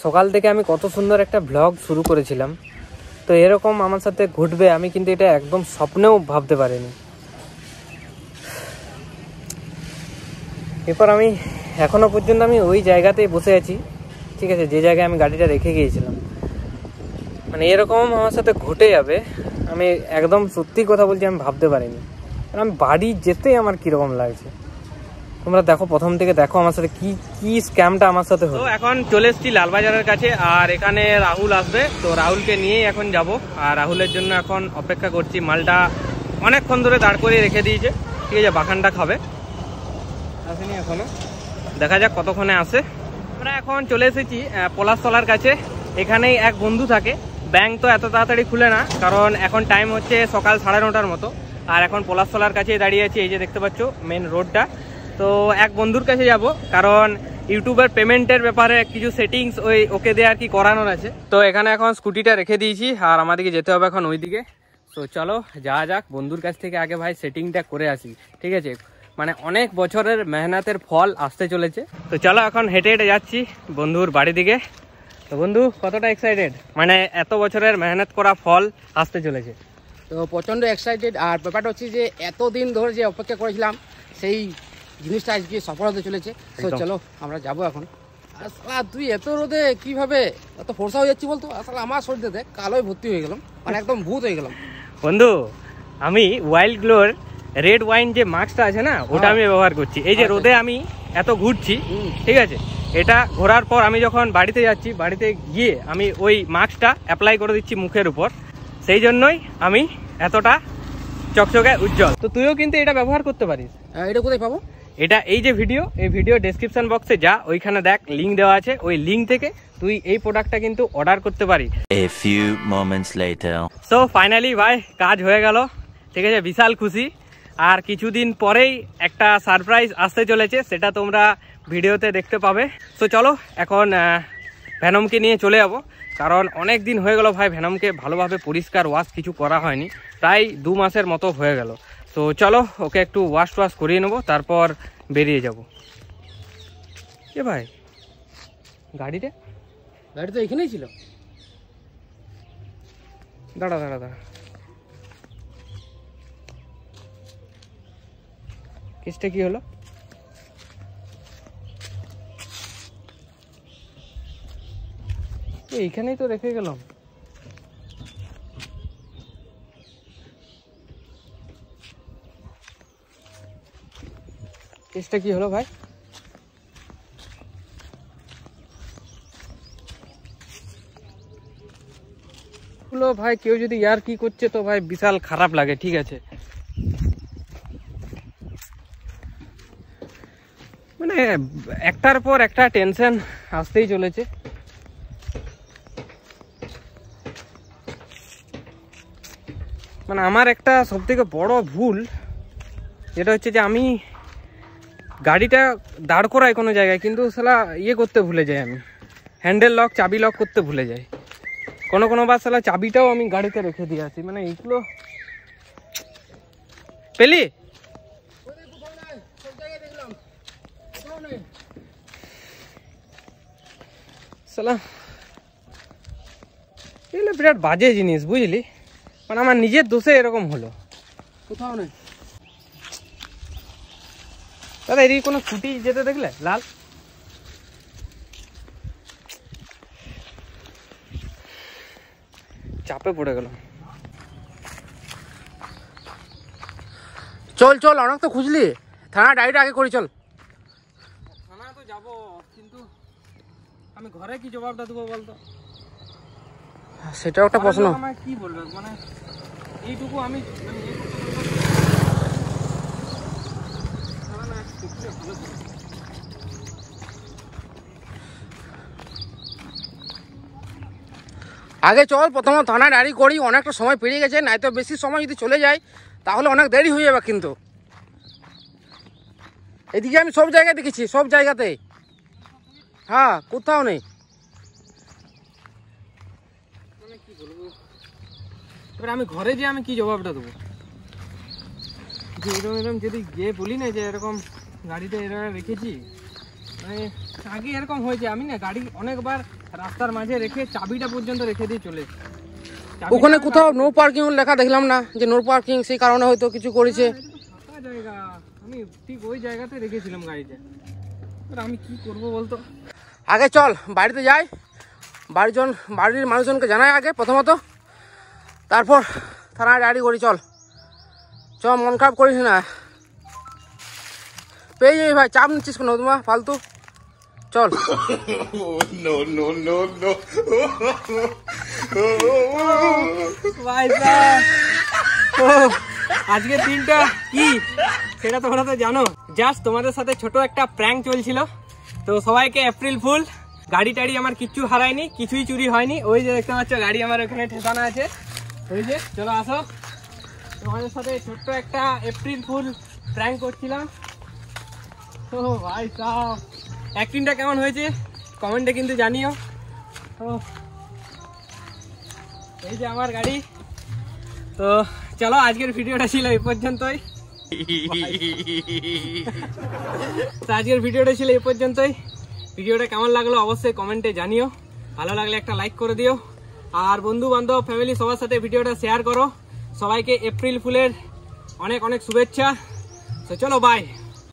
সকাল থেকে আমি কত সুন্দর একটা ব্লগ শুরু করেছিলাম, তো এরকম আমার সাথে ঘটবে আমি কিন্তু এটা একদম স্বপ্নেও ভাবতে পারিনি। এরপর আমি এখনো পর্যন্ত আমি ওই জায়গাতেই বসে আছি, ঠিক আছে, যে জায়গায় আমি গাড়িটা রেখে গিয়েছিলাম। মানে এরকম আমার সাথে ঘটে যাবে আমি একদম সত্যি কথা বলছি, আমি ভাবতে পারিনি। কারণ আমি বাড়ি যেতেই আমার কীরকম লাগছে, তোমরা দেখো, প্রথম থেকে দেখো আমার সাথে কি কি স্ক্যামটা আমার সাথে হলো। এখন চলে এসেছি লালবাজারের কাছে, আর এখানে রাহুল আসবে, তো রাহুলকে নিয়েই এখন যাব। আর রাহুলের জন্য এখন অপেক্ষা করছি। মালটা অনেকক্ষণ ধরে দাঁড় করিয়ে রেখে দিয়েছে, ঠিক আছে, বাখানটা খাবে, আসেনি এখনো, দেখা যাক কতক্ষণে আসে। আমরা এখন চলে এসেছি পলাশতলার কাছে। এখানেই এক বন্ধু থাকে। ব্যাংক তো এত তাড়াতাড়ি খুলে না, কারণ এখন টাইম হচ্ছে সকাল 9:30-র মতো। আর এখন পলাশতলার কাছেই দাঁড়িয়ে আছি, এই যে দেখতে পাচ্ছ মেন রোডটা। তো এক বন্ধুর কাছে যাব, কারণ ইউটিউবের পেমেন্টের ব্যাপারে কিছু সেটিংস ওকে দিয়ে আর কি করানোর আছে। তো এখানে এখন স্কুটিটা রেখে দিয়েছি, আর আমাদেরকে যেতে হবে এখন ওইদিকে। তো চলো যাওয়া যাক, বন্ধুর কাছ থেকে আগে ভাই সেটিংটা করে আসি, ঠিক আছে। মানে অনেক বছরের মেহনতের ফল আসতে চলেছে। তো চলো এখন হেঁটে হেঁটে যাচ্ছি বন্ধুর বাড়ি দিকে। তো বন্ধু কতটা এক্সাইটেড, মানে এত বছরের মেহনত করা ফল আসতে চলেছে? তো প্রচণ্ড এক্সাইটেড। আর ব্যাপারটা হচ্ছে যে এতদিন ধরে যে অপেক্ষা করেছিলাম সেই জিনিসটা আজকে সফল হতে চলেছে। তো চলো আমরা যাবো এখন। আসলে তুই এত রোদে কিভাবে এত ফোর্সা হয়ে যাচ্ছি বলতো? আসলে আমার শরীরে দেখ কালোয় ভর্তি হয়ে গেলাম, মানে একদম ভূত হয়ে গেলাম। বন্ধু আমি ওয়াইল্ড গ্লোর রেড ওয়াইন যে মাস্কটা আছে না, ওটা আমি ব্যবহার করছি। এই যে রোদে আমি এত ঘুরছি, ঠিক আছে, এটা ঘোরার পর আমি যখন বাড়িতে যাচ্ছি, বাড়িতে গিয়ে আমি ওই মাস্কটা অ্যাপ্লাই করে দিচ্ছি মুখের উপর, সেই জন্যই আমি এতটা চকচকে উজ্জ্বল। তো তুইও কিন্তু এটা ব্যবহার করতে পারিস। এটা কোথায় পাবো? এটা এই যে ভিডিও ডেসক্রিপশন বক্সে যা, ওইখানে দেখ লিঙ্ক দেওয়া আছে, ওই লিঙ্ক থেকে তুই এই প্রোডাক্টটা কিন্তু অর্ডার করতে পারিস। A few moments later. So finally ভাই কাজ হয়ে গেল, ঠিক আছে, বিশাল খুশি। আর কিছুদিন পরেই একটা সারপ্রাইজ আসতে চলেছে, সেটা তোমরা ভিডিওতে দেখতে পাবে। সো চলো এখন ভেনমকে নিয়ে চলে যাবো, কারণ অনেক দিন হয়ে গেল ভাই ভেনমকে ভালোভাবে পরিষ্কার ওয়াশ কিছু করা হয়নি, প্রায় 2 মাসের মতো হয়ে গেল। তো চলো ওকে একটু ওয়াশ টোয়াশ করিয়ে নেবো, তারপর বেরিয়ে যাব। এ ভাই গাড়ি তো এখানেই ছিল। দাঁড়া, কেসটা কি হলো? এইখানেই তো রেখে গেলাম। কেসটা কি হলো ভাই? ভাই কেউ যদি ইয়ার কি করছে তো ভাই বিশাল খারাপ লাগে, ঠিক আছে। মানে একটার পর একটা টেনশন আসতেই চলেছে। মানে আমার একটা সবথেকে বড় ভুল যেটা হচ্ছে যে আমি গাড়িটা দাঁড় করাই কোনো জায়গায়, কিন্তু শালা ইয়ে করতে ভুলে যাই, আমি হ্যান্ডেল লক চাবি লক করতে ভুলে যাই। কোনো বার শালা চাবিটাও আমি গাড়িতে রেখে দিয়ে আসি। মানে এইগুলো পেলি শালা, এগুলো বিরাট বাজে জিনিস, বুঝলি। মানে আমার নিজের দোষে এরকম হলো। কোথাও নেই দাদা, এদিকে কোনো স্কুটি যেতে দেখলে লাল? চাপে পড়ে গেল। চল অনেক তো খুঁজলি, থানা ডায়েরিটা আগে করি, চল। থানা তো যাবো, কিন্তু আমি ঘরে কি জবাবটা দেবো বলতো? সেটাও একটা প্রশ্ন। আমায় কি বলবে, মানে এইটুকু আমি আগে চল প্রথমে থানা ডায়েরি করি, অনেকটা সময় পেরিয়ে গেছে, নাই তো বেশি সময় যদি চলে যায় তাহলে অনেক দেরি হয়ে যাবে। কিন্তু এদিকে আমি সব জায়গায় দেখেছি, সব জায়গাতে, হ্যাঁ, কোথাও নেই। মানে কি বলবো, এবার আমি ঘরে যে আমি কি জবাবটা দেবো? যে এরকম যদি গিয়ে বলি না যে এরকম গাড়িতে এরকম রেখেছি, মানে আগে এরকম হয়েছে, আমি না গাড়ি অনেকবার রাস্তার মাঝে রেখে চাবিটা পর্যন্ত রেখে দিয়ে চলে এসেছি। ওখানে কোথাও নো পার্কিং লেখা দেখলাম না, যে নো পার্কিং, সেই কারণে হয়তো কিছু করেছে। ফাঁকা জায়গা, আমি ঠিক ওই জায়গাতে রেখেছিলাম গাড়িটা। আমি কি করব বলতো? আগে চল বাড়িতে যাই, বাড়ির মানুষজনকে জানাই আগে প্রথমত, তারপর থানায় ডায়েরি করি। চল মন খারাপ করিস না, পেয়ে যাবি ভাই, চাপ নিচ্ছিস কেন তোমার ফালতু? চল। আজকের দিনটা কি সেটা তোমরা তো জানো। জাস্ট তোমাদের সাথে ছোট একটা প্র্যাঙ্ক চলছিল, তো সবাইকে এপ্রিল ফুল। গাড়ি টাড়ি আমার কিচ্ছু হারায়নি, কিছুই চুরি হয়নি। ওই যে দেখতে পাচ্ছ গাড়ি আমার ওখানে ঠেকানো আছে, ওই যে। চলো আসো, তোমাদের সাথে ছোট্ট একটা এপ্রিল ফুল প্র্যাঙ্ক করছিলাম। ও ভাই সাহেব, অ্যাক্টিংটা কেমন হয়েছে কমেন্টে কিন্তু জানিও। তো এই যে আমার গাড়ি। তো চলো, আজকের ভিডিওটা ছিল এই পর্যন্তই। ভিডিওটা কেমন লাগলো অবশ্যই কমেন্টে জানিও। ভালো লাগলে একটা লাইক করে দিও, আর বন্ধু বান্ধব ফ্যামিলি সবার সাথে ভিডিওটা শেয়ার করো। সবাইকে এপ্রিল ফুলের অনেক অনেক শুভেচ্ছা। তো চলো, বাই।